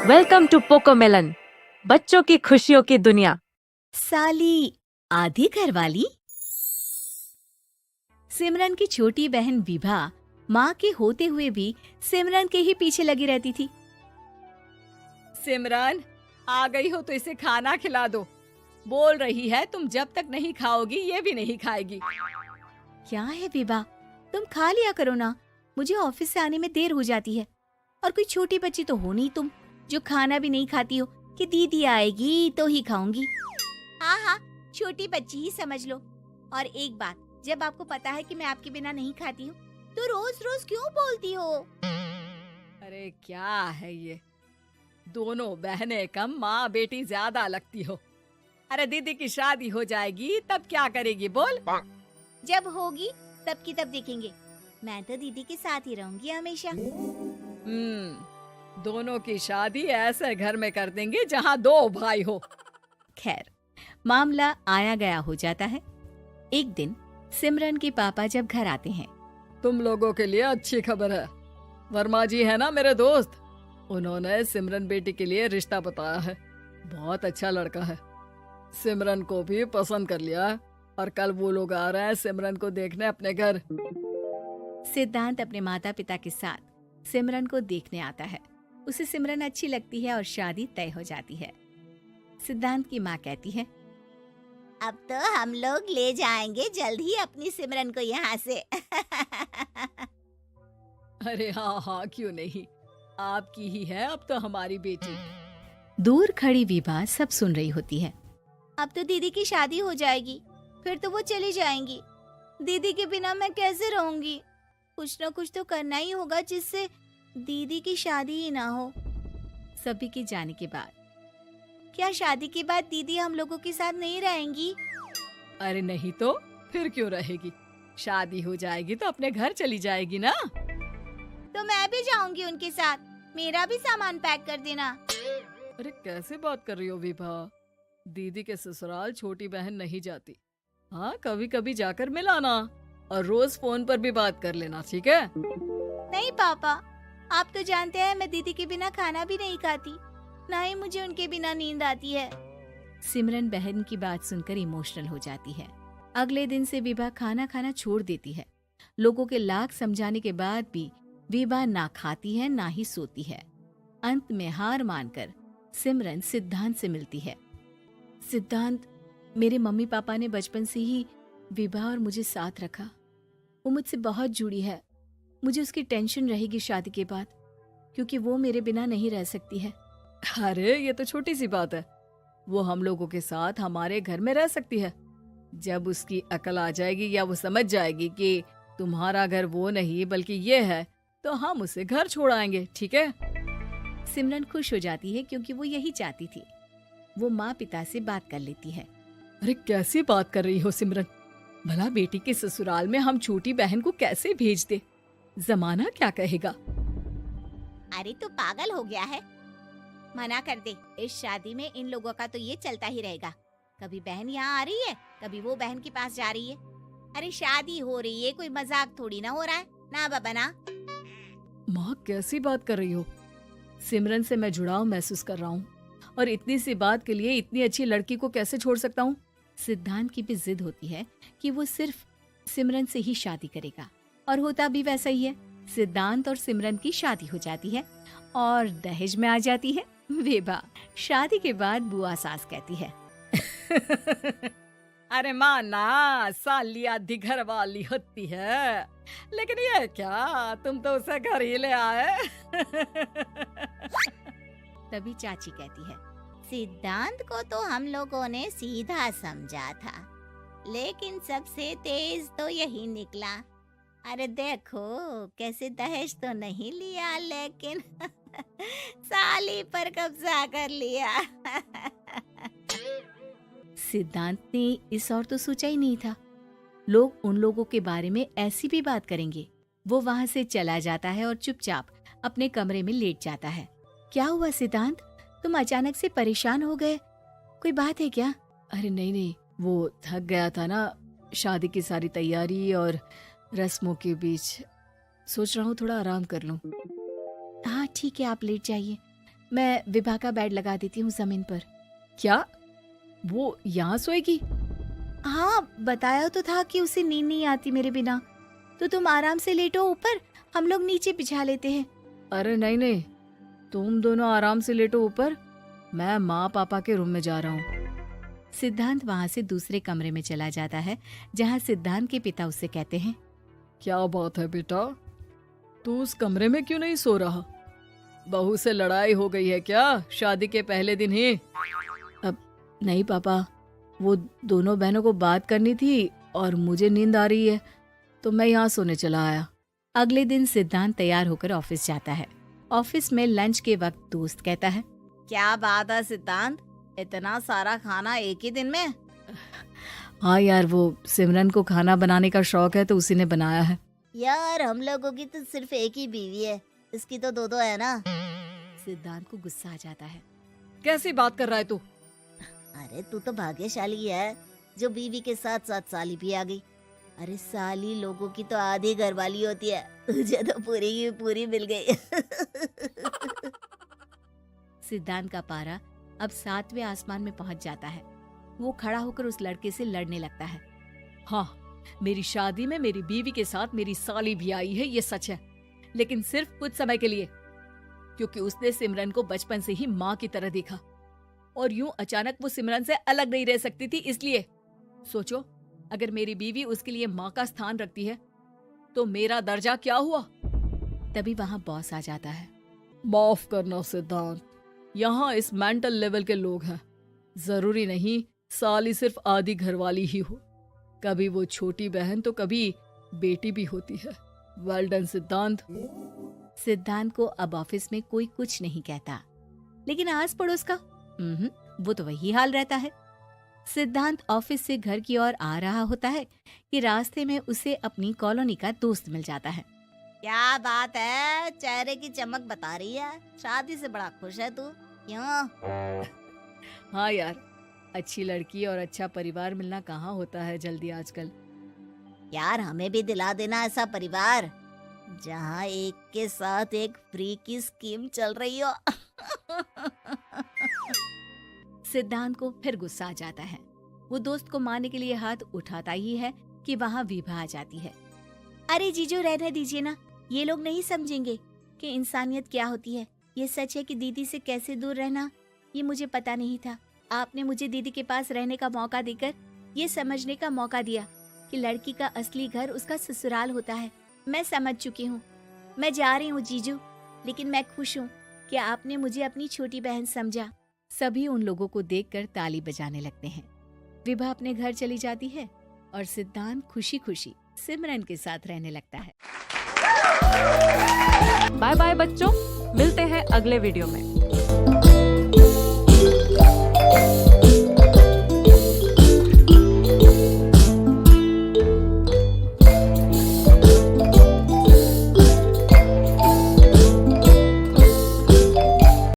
Welcome to पोकोमेलन, बच्चों की खुशियों की दुनिया। साली आधी घरवाली। सिमरन की छोटी बहन विभा माँ के होते हुए भी सिमरन के ही पीछे लगी रहती थी। सिमरन, आ गई हो तो इसे खाना खिला दो। बोल रही है तुम जब तक नहीं खाओगी ये भी नहीं खाएगी। क्या है विभा, तुम खा लिया करो ना, मुझे ऑफिस से आने में देर हो जाती है। और कोई छोटी बच्ची तो हो नहीं तुम जो खाना भी नहीं खाती हो कि दीदी आएगी तो ही खाऊंगी। हाँ हाँ, छोटी बच्ची ही समझ लो। और एक बात, जब आपको पता है कि मैं आपके बिना नहीं खाती हूँ तो रोज रोज क्यों बोलती हो? अरे क्या है ये, दोनों बहनें कम माँ बेटी ज्यादा लगती हो। अरे दीदी की शादी हो जाएगी तब क्या करेगी बोल। जब होगी तब की तब देखेंगे। मैं तो दीदी के साथ ही रहूंगी हमेशा। दोनों की शादी ऐसे घर में कर देंगे जहाँ दो भाई हो। खैर, मामला आया गया हो जाता है। एक दिन सिमरन के पापा जब घर आते हैं, तुम लोगों के लिए अच्छी खबर है। वर्मा जी है ना मेरे दोस्त, उन्होंने सिमरन बेटी के लिए रिश्ता बताया है। बहुत अच्छा लड़का है, सिमरन को भी पसंद कर लिया है और कल वो लोग आ रहे हैं सिमरन को देखने अपने घर। सिद्धांत अपने माता पिता के साथ सिमरन को देखने आता है। उसे सिमरन अच्छी लगती है और शादी तय हो जाती है। सिद्धांत की माँ कहती है, अब तो हम लोग ले जाएंगे जल्द ही अपनी सिमरन को यहाँ से। अरे हाँ हाँ, क्यों नहीं, आपकी ही है अब तो हमारी बेटी। दूर खड़ी विभा सब सुन रही होती है। अब तो दीदी की शादी हो जाएगी, फिर तो वो चली जाएंगी। दीदी के बिना मैं कैसे रहूंगी? कुछ न कुछ तो करना ही होगा जिससे दीदी की शादी ही ना हो। सभी के जाने के बाद क्या शादी के बाद दीदी हम लोगों के साथ नहीं रहेंगी? अरे नहीं तो फिर क्यों रहेगी, शादी हो जाएगी तो अपने घर चली जाएगी ना। तो मैं भी जाऊंगी उनके साथ, मेरा भी सामान पैक कर देना। अरे कैसे बात कर रही हो विभा, दीदी के ससुराल छोटी बहन नहीं जाती। हाँ, कभी कभी जाकर मिलाना और रोज फोन पर भी बात कर लेना, ठीक है? नहीं पापा, आप तो जानते हैं मैं दीदी के बिना खाना भी नहीं खाती, ना ही मुझे उनके बिना नींद आती है। सिमरन बहन की बात सुनकर इमोशनल हो जाती है। अगले दिन से विभा खाना खाना छोड़ देती है। लोगों के लाख समझाने के बाद भी विभा ना खाती है ना ही सोती है। अंत में हार मानकर सिमरन सिद्धांत से मिलती है। सिद्धांत, मेरे मम्मी पापा ने बचपन से ही विभा और मुझे साथ रखा। वो मुझसे बहुत जुड़ी है। मुझे उसकी टेंशन रहेगी शादी के बाद, क्योंकि वो मेरे बिना नहीं रह सकती है। अरे ये तो छोटी सी बात है, वो हम लोगों के साथ हमारे घर में रह सकती है। जब उसकी अकल आ जाएगी या वो समझ जाएगी कि तुम्हारा घर वो नहीं बल्कि ये है, तो हम उसे घर छोड़ आएंगे, ठीक है? सिमरन खुश हो जाती है क्योंकि वो यही चाहती थी। वो माँ पिता से बात कर लेती है। अरे कैसी बात कर रही हो सिमरन, भला बेटी के ससुराल में हम छोटी बहन को कैसे भेज दे, जमाना क्या कहेगा? अरे तो पागल हो गया है, मना कर दे। इस शादी में इन लोगों का तो ये चलता ही रहेगा। कभी बहन यहाँ आ रही है, कभी वो बहन के पास जा रही है। अरे शादी हो रही है, कोई मजाक थोड़ी ना हो रहा है ना बाबा ना। माँ कैसी बात कर रही हो, सिमरन से मैं जुड़ाव महसूस कर रहा हूँ और इतनी सी बात के लिए इतनी अच्छी लड़की को कैसे छोड़ सकता हूँ? सिद्धांत की भी जिद होती है कि वो सिर्फ सिमरन से ही शादी करेगा, और होता भी वैसा ही है। सिद्धांत और सिमरन की शादी हो जाती है और दहेज में आ जाती है विभा। शादी के बाद बुआ सास कहती है, अरे माँ ना, साली आधी घर वाली होती है, लेकिन ये क्या, तुम तो उसे घर ही ले आए। तभी चाची कहती है, सिद्धांत को तो हम लोगों ने सीधा समझा था, लेकिन सबसे तेज तो यही निकला। अरे देखो कैसे दहेज तो नहीं लिया, लेकिन साली पर कब्जा कर लिया। सिद्धांत ने इस और तो सोचा ही नहीं था, लोग उन लोगों के बारे में ऐसी भी बात करेंगे। वो वहाँ से चला जाता है और चुपचाप अपने कमरे में लेट जाता है। क्या हुआ सिद्धांत, तुम अचानक से परेशान हो गए, कोई बात है क्या? अरे नहीं नहीं, वो थक गया था ना, शादी की सारी तैयारी और रस्मों के बीच, सोच रहा हूँ थोड़ा आराम कर लूं। हाँ ठीक है, आप लेट जाइए, मैं विभा का बेड लगा देती हूँ जमीन पर। क्या वो यहाँ सोएगी? हाँ, बताया तो था कि उसे नींद नहीं आती मेरे बिना। तो तुम आराम से लेटो ऊपर, हम लोग नीचे बिछा लेते हैं। अरे नहीं नहीं, तुम दोनों आराम से लेटो ऊपर, मैं माँ पापा के रूम में जा रहा हूँ। सिद्धांत वहाँ से दूसरे कमरे में चला जाता है जहाँ सिद्धांत के पिता उससे कहते हैं, क्या बात है बेटा, तू उस कमरे में क्यों नहीं सो रहा? बहू से लड़ाई हो गई है क्या शादी के पहले दिन ही? अब नहीं पापा, वो दोनों बहनों को बात करनी थी और मुझे नींद आ रही है तो मैं यहाँ सोने चला आया। अगले दिन सिद्धांत तैयार होकर ऑफिस जाता है। ऑफिस में लंच के वक्त दोस्त कहता है, क्या बात है सिद्धांत, इतना सारा खाना एक ही दिन में? हाँ यार, वो सिमरन को खाना बनाने का शौक है तो उसी ने बनाया है। यार हम लोगों की तो सिर्फ एक ही बीवी है, इसकी तो दो है ना। सिद्धांत को गुस्सा आ जाता है। कैसी बात कर रहा है तू? अरे तू तो भाग्यशाली है जो बीवी के साथ साथ साली भी आ गई। अरे साली लोगों की तो आधी घरवाली होती है, तुझे तो पूरी की पूरी मिल गई। सिद्धांत का पारा अब 7वें आसमान में पहुंच जाता है। वो खड़ा होकर उस लड़के से लड़ने लगता है। हाँ, मेरी शादी में मेरी बीवी के साथ मेरी साली भी आई है, ये सच है, लेकिन सिर्फ कुछ समय के लिए, क्योंकि उसने सिमरन को बचपन से ही माँ की तरह देखा और यूं अचानक वो सिमरन से अलग नहीं रह सकती थी। इसलिए सोचो, अगर मेरी बीवी उसके लिए माँ का स्थान रखती है तो मेरा दर्जा क्या हुआ? तभी वहाँ बॉस आ जाता है। माफ करना सिद्धांत, यहाँ इस मेंटल लेवल के लोग हैं, जरूरी नहीं साली सिर्फ आधी घरवाली ही हो, कभी वो छोटी बहन तो कभी बेटी भी होती है। वेल डन सिद्धांत। सिद्धांत को अब ऑफिस में कोई कुछ नहीं कहता, लेकिन आस पड़ोस का वो तो वही हाल रहता है। सिद्धांत ऑफिस से घर की ओर आ रहा होता है कि रास्ते में उसे अपनी कॉलोनी का दोस्त मिल जाता है। क्या बात है, चेहरे की चमक बता रही है, शादी से बड़ा खुश है तू, क्यों? हाँ यार, अच्छी लड़की और अच्छा परिवार मिलना कहाँ होता है जल्दी आजकल। यार हमें भी दिला देना ऐसा परिवार जहाँ एक के साथ एक फ्री की स्कीम चल रही हो। सिद्धांत को फिर गुस्सा आ जाता है। वो दोस्त को मारने के लिए हाथ उठाता ही है कि वहाँ विभा आ जाती है। अरे जीजू रहने दीजिए ना, ये लोग नहीं समझेंगे कि इंसानियत क्या होती है। ये सच है कि दीदी से कैसे दूर रहना, ये मुझे पता नहीं था। आपने मुझे दीदी के पास रहने का मौका देकर ये समझने का मौका दिया कि लड़की का असली घर उसका ससुराल होता है। मैं समझ चुकी हूँ, मैं जा रही हूँ जीजू, लेकिन मैं खुश हूँ कि आपने मुझे अपनी छोटी बहन समझा। सभी उन लोगों को देखकर ताली बजाने लगते हैं। विभा अपने घर चली जाती है और सिद्धांत खुशी खुशी सिमरन के साथ रहने लगता है। बाय बाय बच्चों, मिलते हैं अगले वीडियो में।